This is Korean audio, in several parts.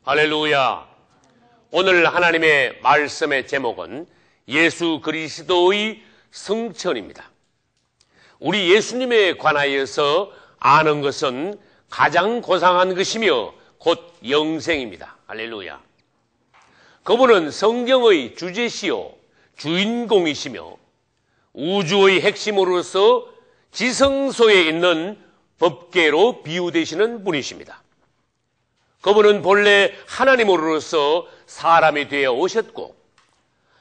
할렐루야. 오늘 하나님의 말씀의 제목은 예수 그리스도의 승천입니다. 우리 예수님에 관하여서 아는 것은 가장 고상한 것이며 곧 영생입니다. 할렐루야. 그분은 성경의 주제시요 주인공이시며 우주의 핵심으로서 지성소에 있는 법궤로 비유되시는 분이십니다. 그분은 본래 하나님으로서 사람이 되어 오셨고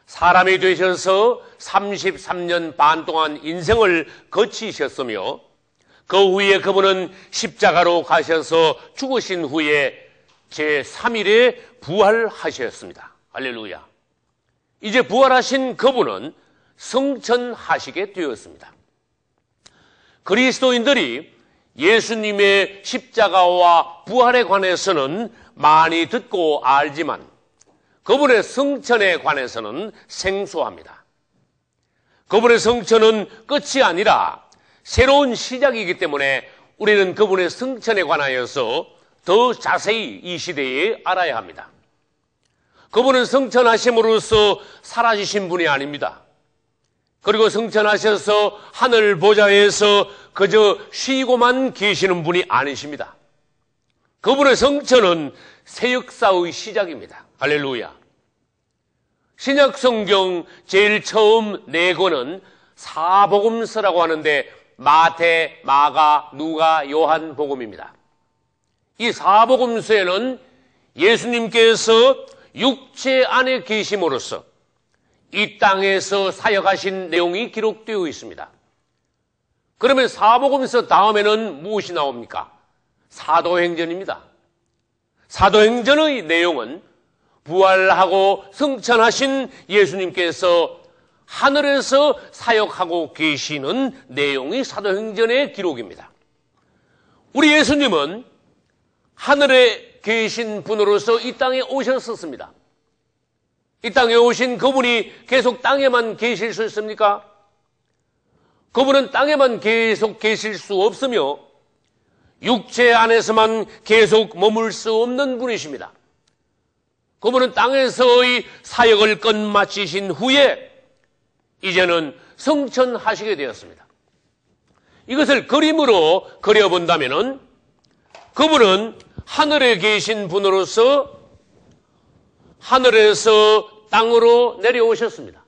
사람이 되셔서 33년 반 동안 인생을 거치셨으며 그 후에 그분은 십자가로 가셔서 죽으신 후에 제3일에 부활하셨습니다. 할렐루야. 이제 부활하신 그분은 승천하시게 되었습니다. 그리스도인들이 예수님의 십자가와 부활에 관해서는 많이 듣고 알지만 그분의 승천에 관해서는 생소합니다. 그분의 승천은 끝이 아니라 새로운 시작이기 때문에 우리는 그분의 승천에 관하여서 더 자세히 이 시대에 알아야 합니다. 그분은 승천하심으로써 사라지신 분이 아닙니다. 그리고 승천하셔서 하늘 보좌에서 그저 쉬고만 계시는 분이 아니십니다. 그분의 승천은 새 역사의 시작입니다. 할렐루야. 신약 성경 제일 처음 네 권은 사복음서라고 하는데 마태, 마가, 누가, 요한 복음입니다. 이 사복음서에는 예수님께서 육체 안에 계심으로써 이 땅에서 사역하신 내용이 기록되어 있습니다. 그러면 사복음서 다음에는 무엇이 나옵니까? 사도행전입니다. 사도행전의 내용은 부활하고 승천하신 예수님께서 하늘에서 사역하고 계시는 내용이 사도행전의 기록입니다. 우리 예수님은 하늘에 계신 분으로서 이 땅에 오셨었습니다. 이 땅에 오신 그분이 계속 땅에만 계실 수 있습니까? 그분은 땅에만 계속 계실 수 없으며 육체 안에서만 계속 머물 수 없는 분이십니다. 그분은 땅에서의 사역을 끝마치신 후에 이제는 승천하시게 되었습니다. 이것을 그림으로 그려본다면 그분은 하늘에 계신 분으로서 하늘에서 땅으로 내려오셨습니다.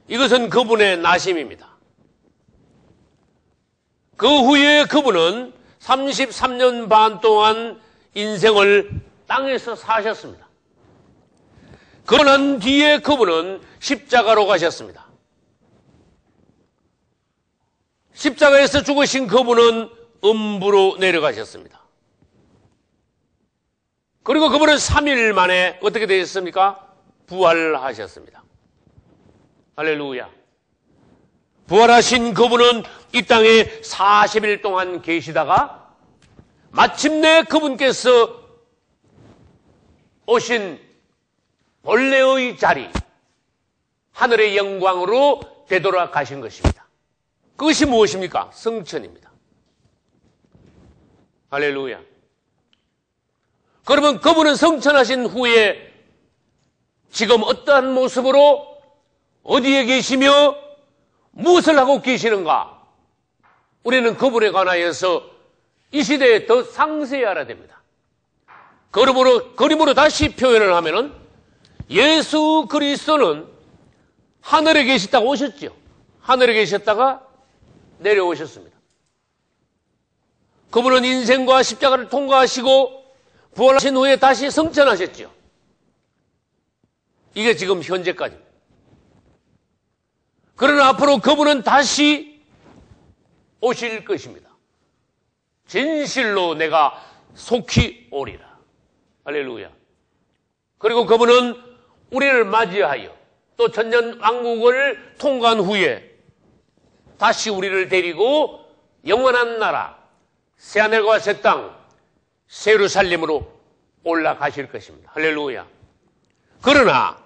이것은 그분의 나심입니다. 그 후에 그분은 33년 반 동안 인생을 땅에서 사셨습니다. 그러난 뒤에 그분은 십자가로 가셨습니다. 십자가에서 죽으신 그분은 음부로 내려가셨습니다. 그리고 그분은 3일 만에 어떻게 되셨습니까? 부활하셨습니다. 할렐루야. 부활하신 그분은 이 땅에 40일 동안 계시다가 마침내 그분께서 오신 본래의 자리, 하늘의 영광으로 되돌아가신 것입니다. 그것이 무엇입니까? 승천입니다. 할렐루야. 그러면 그분은 승천하신 후에 지금 어떠한 모습으로 어디에 계시며 무엇을 하고 계시는가? 우리는 그분에 관하여서 이 시대에 더 상세히 알아야 됩니다. 그림으로 다시 표현을 하면은 예수 그리스도는 하늘에 계시다가 오셨죠. 하늘에 계셨다가 내려오셨습니다. 그분은 인생과 십자가를 통과하시고 부활하신 후에 다시 승천하셨죠. 이게 지금 현재까지입니다. 그러나 앞으로 그분은 다시 오실 것입니다. 진실로 내가 속히 오리라. 할렐루야. 그리고 그분은 우리를 맞이하여 또 천년 왕국을 통과한 후에 다시 우리를 데리고 영원한 나라, 새하늘과 새 땅, 새 예루살렘으로 올라가실 것입니다. 할렐루야. 그러나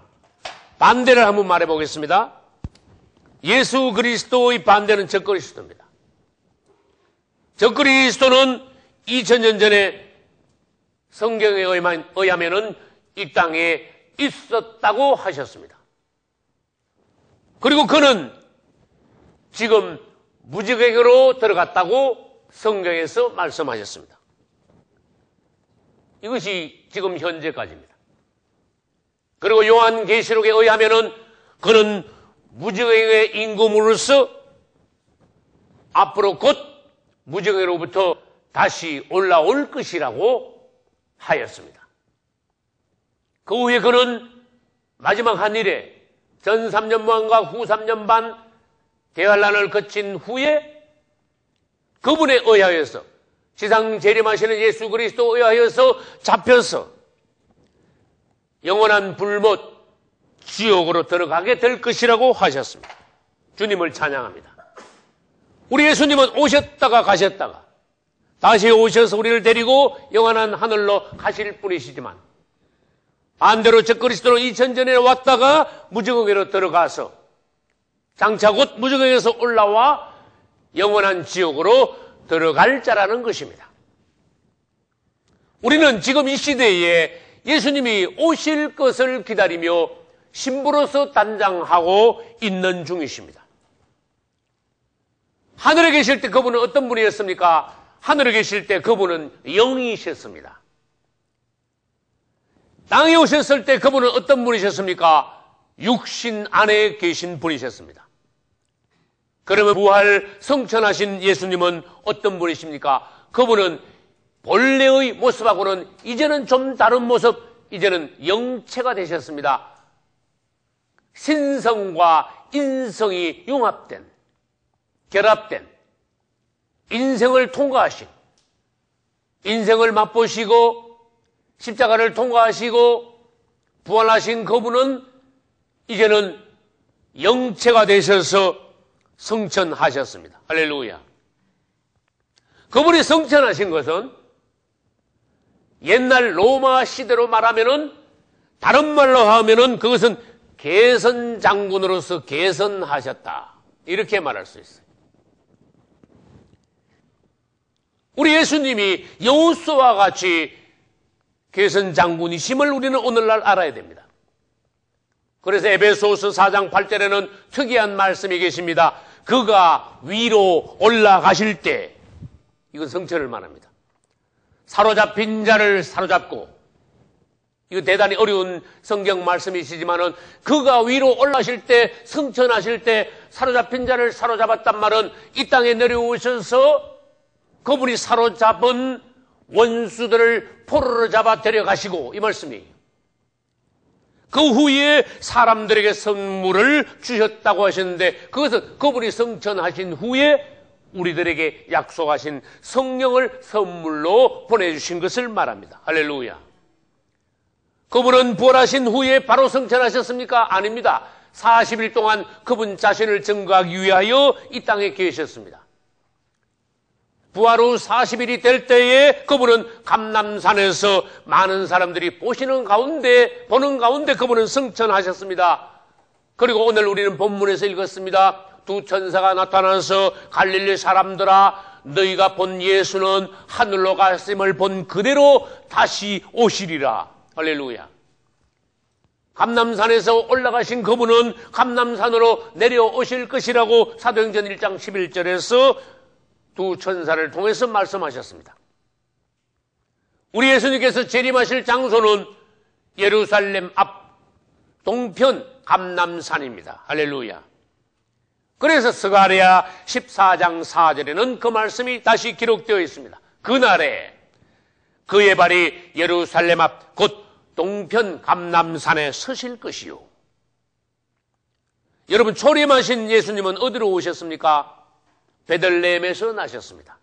반대를 한번 말해보겠습니다. 예수 그리스도의 반대는 적그리스도입니다. 적그리스도는 2000년 전에 성경에 의하면은 이 땅에 있었다고 하셨습니다. 그리고 그는 지금 무지개로 들어갔다고 성경에서 말씀하셨습니다. 이것이 지금 현재까지입니다. 그리고 요한계시록에 의하면은 그는 무지개의 임금으로서 앞으로 곧 무지개로부터 다시 올라올 것이라고 하였습니다. 그 후에 그는 마지막 한 일에 전 3년 반과 후 3년 반 대환란을 거친 후에 그분에 의하여서 지상 재림하시는 예수 그리스도에 의하여서 잡혀서 영원한 불못 지옥으로 들어가게 될 것이라고 하셨습니다. 주님을 찬양합니다. 우리 예수님은 오셨다가 가셨다가 다시 오셔서 우리를 데리고 영원한 하늘로 가실 분이시지만 반대로 적그리스도로 2000전에 왔다가 무지개로 들어가서 장차 곧 무지개에서 올라와 영원한 지옥으로 들어갈 자라는 것입니다. 우리는 지금 이 시대에 예수님이 오실 것을 기다리며 신부로서 단장하고 있는 중이십니다. 하늘에 계실 때 그분은 어떤 분이었습니까? 하늘에 계실 때 그분은 영이셨습니다. 땅에 오셨을 때 그분은 어떤 분이셨습니까? 육신 안에 계신 분이셨습니다. 그러면 부활 성천하신 예수님은 어떤 분이십니까? 그분은 본래의 모습하고는 이제는 좀 다른 모습, 이제는 영체가 되셨습니다. 신성과 인성이 융합된, 결합된 인생을 통과하신, 인생을 맛보시고 십자가를 통과하시고 부활하신 그분은 이제는 영체가 되셔서 성천하셨습니다. 할렐루야. 그분이 성천하신 것은 옛날 로마 시대로 말하면은, 다른 말로 하면은 그것은 개선 장군으로서 개선하셨다, 이렇게 말할 수 있어요. 우리 예수님이 여호수아와 같이 개선 장군이심을 우리는 오늘날 알아야 됩니다. 그래서 에베소서 4장 8절에는 특이한 말씀이 계십니다. 그가 위로 올라가실 때, 이건 성천을 말합니다. 사로잡힌 자를 사로잡고, 이거 대단히 어려운 성경 말씀이시지만은 그가 위로 올라가실 때, 성천하실 때 사로잡힌 자를 사로잡았단 말은 이 땅에 내려오셔서 그분이 사로잡은 원수들을 포로로 잡아 데려가시고, 이 말씀이에요. 그 후에 사람들에게 선물을 주셨다고 하셨는데, 그것은 그분이 성천하신 후에 우리들에게 약속하신 성령을 선물로 보내주신 것을 말합니다. 할렐루야. 그분은 부활하신 후에 바로 성천하셨습니까? 아닙니다. 40일 동안 그분 자신을 증거하기 위하여 이 땅에 계셨습니다. 부활 후 40일이 될 때에 그분은 감람산에서 많은 사람들이 보는 가운데 그분은 성천하셨습니다. 그리고 오늘 우리는 본문에서 읽었습니다. 두 천사가 나타나서 갈릴리 사람들아, 너희가 본 예수는 하늘로 가심을 본 그대로 다시 오시리라. 할렐루야. 감람산에서 올라가신 그분은 감람산으로 내려오실 것이라고 사도행전 1장 11절에서 두 천사를 통해서 말씀하셨습니다. 우리 예수님께서 재림하실 장소는 예루살렘 앞 동편 감람산입니다. 할렐루야. 그래서 스가랴 14장 4절에는 그 말씀이 다시 기록되어 있습니다. 그날에 그의 발이 예루살렘 앞 곧 동편 감람산에 서실 것이요. 여러분, 초림하신 예수님은 어디로 오셨습니까? 베들레헴에서 나셨습니다.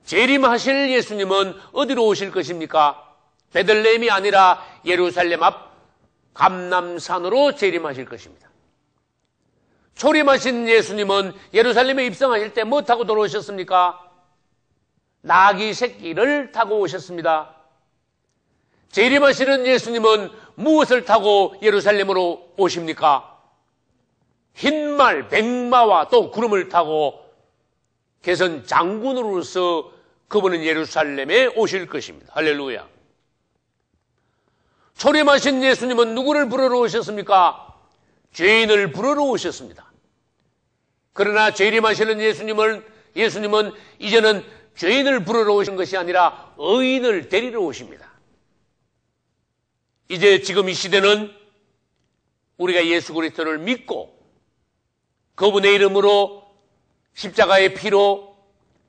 재림하실 예수님은 어디로 오실 것입니까? 베들레헴이 아니라 예루살렘 앞 감람산으로 재림하실 것입니다. 초림하신 예수님은 예루살렘에 입성하실 때 뭐 타고 들어오셨습니까? 나귀 새끼를 타고 오셨습니다. 재림하시는 예수님은 무엇을 타고 예루살렘으로 오십니까? 흰말, 백마와 또 구름을 타고 개선 장군으로서 그분은 예루살렘에 오실 것입니다. 할렐루야. 초림하신 예수님은 누구를 부르러 오셨습니까? 죄인을 부르러 오셨습니다. 그러나 재림하시는 예수님은 이제는 죄인을 부르러 오신 것이 아니라 의인을 데리러 오십니다. 이제 지금 이 시대는 우리가 예수 그리스도를 믿고 그분의 이름으로 십자가의 피로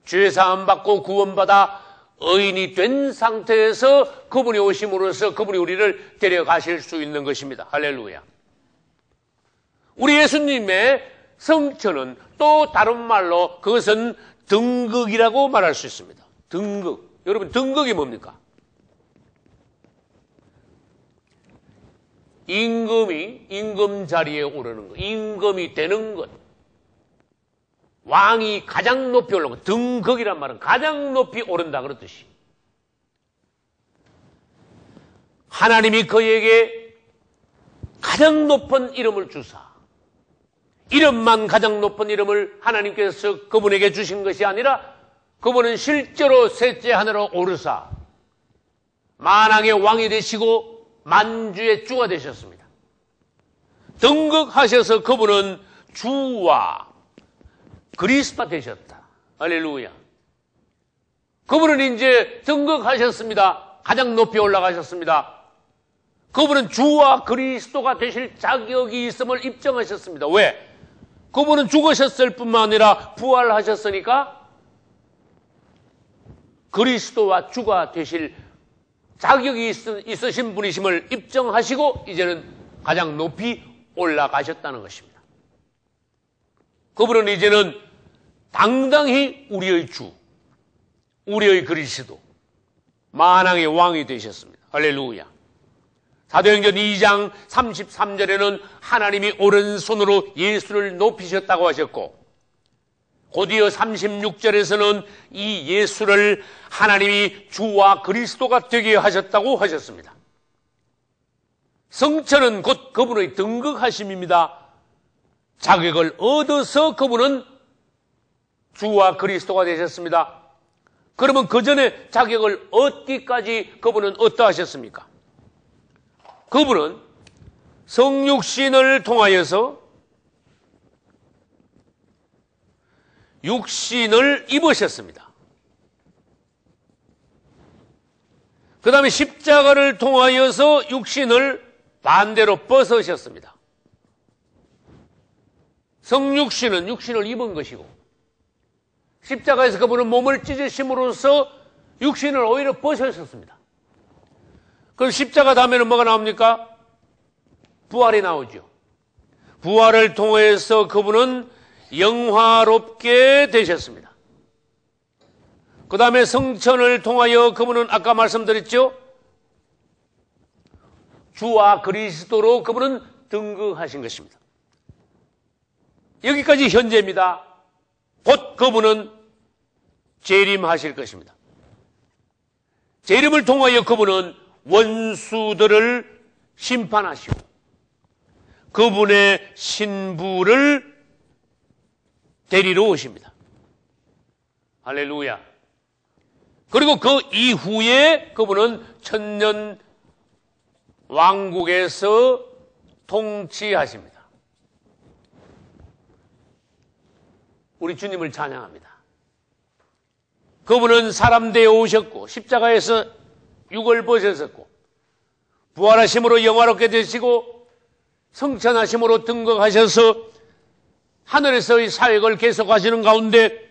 죄 사함 받고 구원받아 의인이 된 상태에서 그분이 오심으로써 그분이 우리를 데려가실 수 있는 것입니다. 할렐루야. 우리 예수님의 성천은 또 다른 말로 그것은 등극이라고 말할 수 있습니다. 등극. 여러분, 등극이 뭡니까? 임금 자리에 오르는 것, 임금이 되는 것. 왕이 가장 높이 올라오는 것. 등극이란 말은 가장 높이 오른다 그런 뜻이. 하나님이 그에게 가장 높은 이름을 주사, 이름만 가장 높은 이름을 하나님께서 그분에게 주신 것이 아니라 그분은 실제로 셋째 하늘로 오르사 만왕의 왕이 되시고 만주의 주가 되셨습니다. 등극하셔서 그분은 주와 그리스도가 되셨다. 할렐루야. 그분은 이제 등극하셨습니다. 가장 높이 올라가셨습니다. 그분은 주와 그리스도가 되실 자격이 있음을 입증하셨습니다. 왜? 그분은 죽으셨을 뿐만 아니라 부활하셨으니까 그리스도와 주가 되실 자격이 있으신 분이심을 입증하시고 이제는 가장 높이 올라가셨다는 것입니다. 그분은 이제는 당당히 우리의 주, 우리의 그리스도, 만왕의 왕이 되셨습니다. 할렐루야. 사도행전 2장 33절에는 하나님이 오른손으로 예수를 높이셨다고 하셨고 곧이어 36절에서는 이 예수를 하나님이 주와 그리스도가 되게 하셨다고 하셨습니다. 성천은 곧 그분의 등극하심입니다. 자격을 얻어서 그분은 주와 그리스도가 되셨습니다. 그러면 그 전에 자격을 얻기까지 그분은 어떠하셨습니까? 그분은 성육신을 통하여서 육신을 입으셨습니다. 그 다음에 십자가를 통하여서 육신을 반대로 벗으셨습니다. 성육신은 육신을 입은 것이고 십자가에서 그분은 몸을 찢으심으로써 육신을 오히려 벗으셨습니다. 그럼 십자가 다음에는 뭐가 나옵니까? 부활이 나오죠. 부활을 통해서 그분은 영화롭게 되셨습니다. 그 다음에 성천을 통하여 그분은 아까 말씀드렸죠? 주와 그리스도로 그분은 등극하신 것입니다. 여기까지 현재입니다. 곧 그분은 재림하실 것입니다. 재림을 통하여 그분은 원수들을 심판하시고 그분의 신부를 데리러 오십니다. 할렐루야. 그리고 그 이후에 그분은 천년 왕국에서 통치하십니다. 우리 주님을 찬양합니다. 그분은 사람 되어 오셨고 십자가에서 육을 벗으셨고 부활하심으로 영화롭게 되시고 성천하심으로 등극하셔서 하늘에서의 사역을 계속하시는 가운데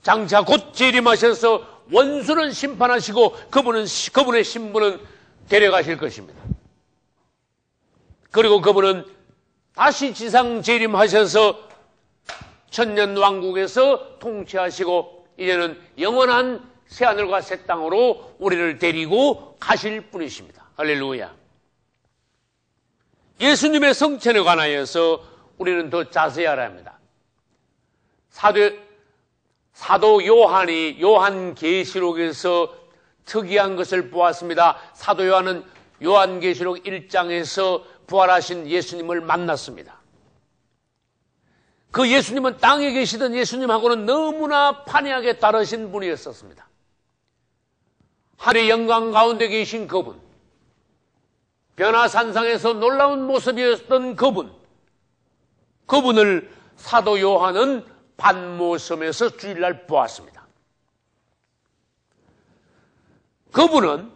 장차 곧 재림하셔서 원수는 심판하시고 그분의 신부는 데려가실 것입니다. 그리고 그분은 다시 지상 재림하셔서 천년 왕국에서 통치하시고 이제는 영원한 새하늘과 새 땅으로 우리를 데리고 가실 분이십니다. 할렐루야. 예수님의 성천에 관하여서 우리는 더 자세히 알아야 합니다. 사도 요한이 요한계시록에서 특이한 것을 보았습니다. 사도 요한은 요한계시록 1장에서 부활하신 예수님을 만났습니다. 그 예수님은 땅에 계시던 예수님하고는 너무나 판이하게 다르신 분이었었습니다. 하늘의 영광 가운데 계신 그분, 변화산상에서 놀라운 모습이었던 그분을 사도 요한은 반모섬에서 주일날 보았습니다. 그분은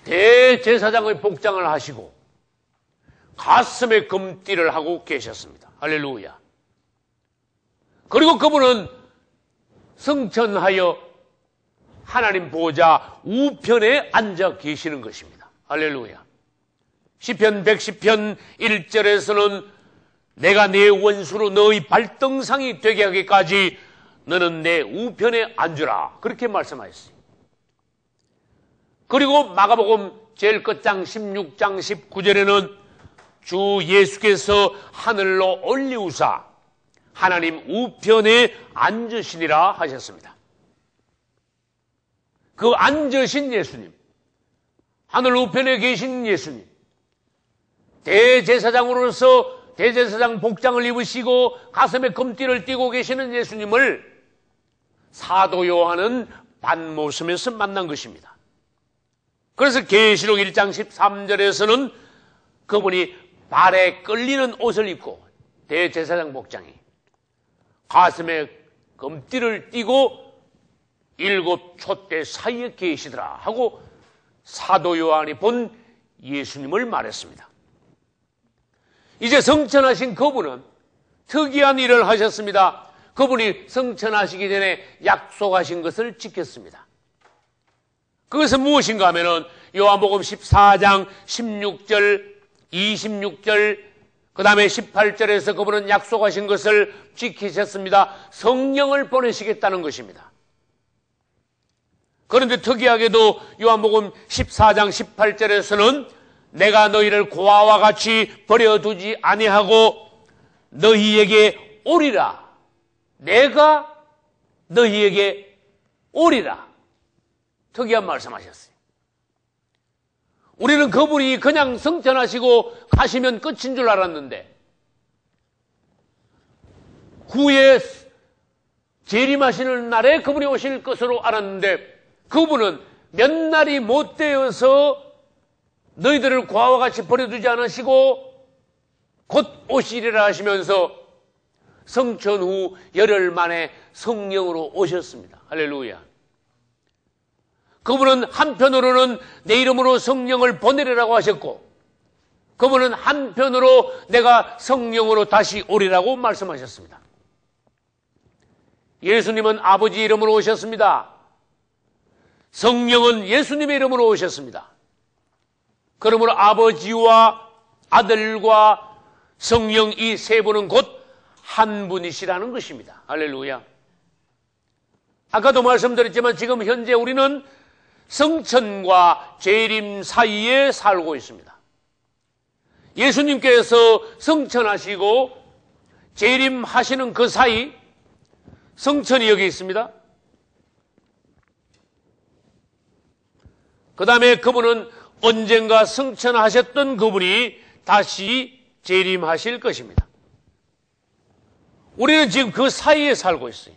대제사장의 복장을 하시고 가슴에 금띠를 하고 계셨습니다. 할렐루야. 그리고 그분은 승천하여 하나님 보좌 우편에 앉아 계시는 것입니다. 할렐루야. 시편 110편 1절에서는 내가 네 원수로 너의 발등상이 되게 하기까지 너는 내 우편에 앉으라, 그렇게 말씀하셨어요. 그리고 마가복음 제일 끝장 16장 19절에는 주 예수께서 하늘로 올리우사 하나님 우편에 앉으시니라 하셨습니다. 그 앉으신 예수님, 하늘 우편에 계신 예수님, 대제사장으로서 대제사장 복장을 입으시고 가슴에 금띠를 띠고 계시는 예수님을 사도 요한은 반모섬에서 만난 것입니다. 그래서 계시록 1장 13절에서는 그분이 발에 끌리는 옷을 입고 대제사장 복장이 가슴에 금띠를 띠고 7 촛대 사이에 계시더라 하고 사도 요한이 본 예수님을 말했습니다. 이제 성천하신 그분은 특이한 일을 하셨습니다. 그분이 성천하시기 전에 약속하신 것을 지켰습니다. 그것은 무엇인가 하면은 요한복음 14장 16절, 26절, 그 다음에 18절에서 그분은 약속하신 것을 지키셨습니다. 성령을 보내시겠다는 것입니다. 그런데 특이하게도 요한복음 14장 18절에서는 내가 너희를 고아와 같이 버려두지 아니하고 너희에게 오리라. 내가 너희에게 오리라. 특이한 말씀하셨어요. 우리는 그분이 그냥 성천하시고 가시면 끝인 줄 알았는데 후에 재림하시는 날에 그분이 오실 것으로 알았는데 그분은 몇 날이 못 되어서 너희들을 고아와 같이 버려두지 않으시고 곧 오시리라 하시면서 성천 후 열흘 만에 성령으로 오셨습니다. 할렐루야. 그분은 한편으로는 내 이름으로 성령을 보내리라고 하셨고 그분은 한편으로 내가 성령으로 다시 오리라고 말씀하셨습니다. 예수님은 아버지 이름으로 오셨습니다. 성령은 예수님의 이름으로 오셨습니다. 그러므로 아버지와 아들과 성령 이 세 분은 곧 한 분이시라는 것입니다. 할렐루야. 아까도 말씀드렸지만 지금 현재 우리는 성천과 재림 사이에 살고 있습니다. 예수님께서 성천하시고 재림하시는 그 사이 성천이 여기 있습니다. 그 다음에 그분은 언젠가 성천하셨던 그분이 다시 재림하실 것입니다. 우리는 지금 그 사이에 살고 있어요.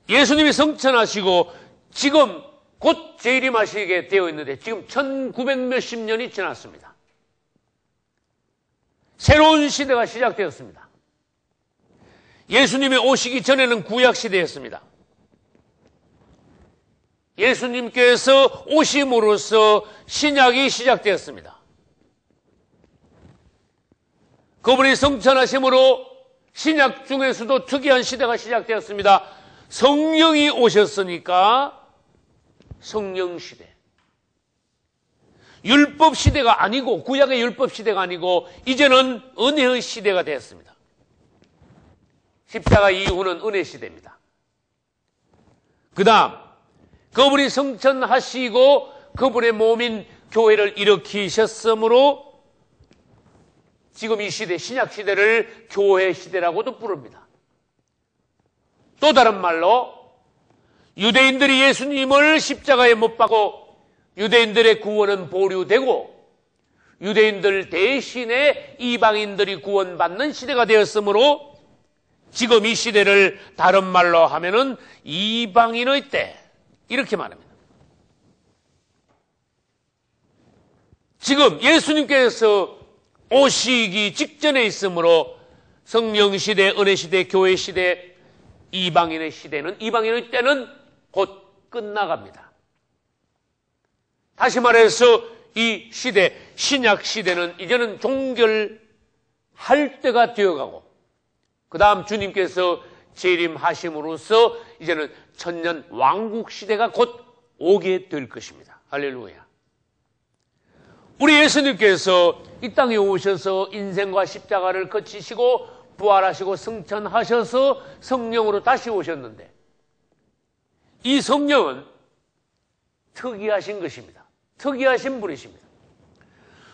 예수님이 성천하시고 지금 곧 재림하시게 되어 있는데 지금 1900 몇십 년이 지났습니다. 새로운 시대가 시작되었습니다. 예수님이 오시기 전에는 구약시대였습니다. 예수님께서 오심으로써 신약이 시작되었습니다. 그분이 성천하심으로 신약 중에서도 특이한 시대가 시작되었습니다. 성령이 오셨으니까 성령시대. 율법시대가 아니고 구약의 율법시대가 아니고 이제는 은혜의 시대가 되었습니다. 십자가 이후는 은혜시대입니다. 그 다음 그분이 성천하시고 그분의 몸인 교회를 일으키셨으므로 지금 이 시대, 신약시대를 교회시대라고도 부릅니다. 또 다른 말로 유대인들이 예수님을 십자가에 못 박고 유대인들의 구원은 보류되고 유대인들 대신에 이방인들이 구원받는 시대가 되었으므로 지금 이 시대를 다른 말로 하면은 이방인의 때 이렇게 말합니다. 지금 예수님께서 오시기 직전에 있으므로 성령 시대, 은혜 시대, 교회 시대, 이방인의 시대는, 이방인의 때는 곧 끝나갑니다. 다시 말해서 이 시대, 신약 시대는 이제는 종결할 때가 되어가고 그 다음 주님께서 재림하심으로써 이제는 천년 왕국 시대가 곧 오게 될 것입니다. 할렐루야. 우리 예수님께서 이 땅에 오셔서 인생과 십자가를 거치시고 부활하시고 승천하셔서 성령으로 다시 오셨는데 이 성령은 특이하신 것입니다. 특이하신 분이십니다.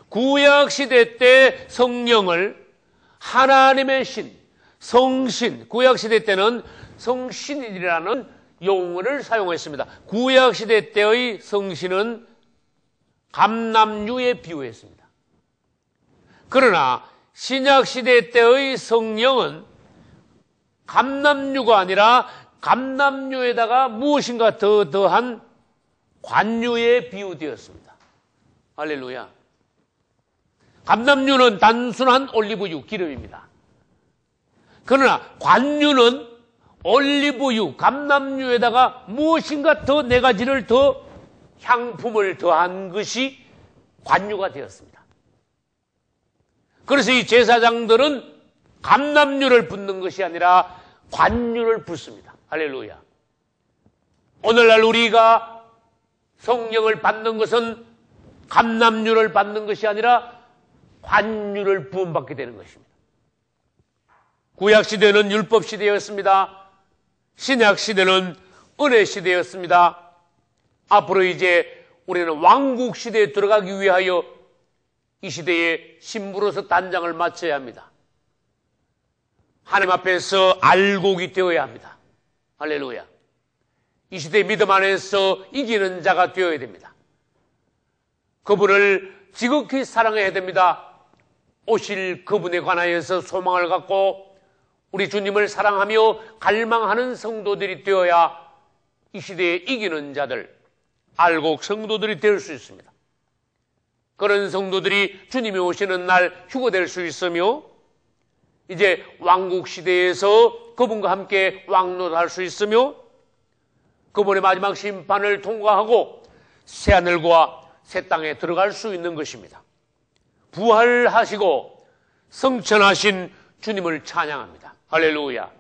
구약시대 때 성령을 하나님의 신, 성신, 구약시대 때는 성신이라는 용어를 사용했습니다. 구약시대 때의 성신은 감람류에 비유했습니다. 그러나 신약시대 때의 성령은 감람류가 아니라 감람류에다가 무엇인가 더 더한 관유에 비유되었습니다. 할렐루야. 감람류는 단순한 올리브유, 기름입니다. 그러나 관유는 올리브유, 감람류에다가 무엇인가 더 네 가지를 더 향품을 더한 것이 관유가 되었습니다. 그래서 이 제사장들은 감람류를 붓는 것이 아니라 관유를 붓습니다. 할렐루야. 오늘날 우리가 성령을 받는 것은 감람류를 받는 것이 아니라 관유를 부음받게 되는 것입니다. 구약시대는 율법시대였습니다. 신약시대는 은혜시대였습니다. 앞으로 이제 우리는 왕국시대에 들어가기 위하여 이 시대에 신부로서 단장을 마쳐야 합니다. 하나님 앞에서 알곡이 되어야 합니다. 할렐루야. 이 시대의 믿음 안에서 이기는 자가 되어야 됩니다. 그분을 지극히 사랑해야 됩니다. 오실 그분에 관하여서 소망을 갖고 우리 주님을 사랑하며 갈망하는 성도들이 되어야 이 시대에 이기는 자들, 알곡 성도들이 될 수 있습니다. 그런 성도들이 주님이 오시는 날 휴거될 수 있으며 이제 왕국 시대에서 그분과 함께 왕노할 수 있으며 그분의 마지막 심판을 통과하고 새하늘과 새 땅에 들어갈 수 있는 것입니다. 부활하시고 성천하신 주님을 찬양합니다. 할렐루야.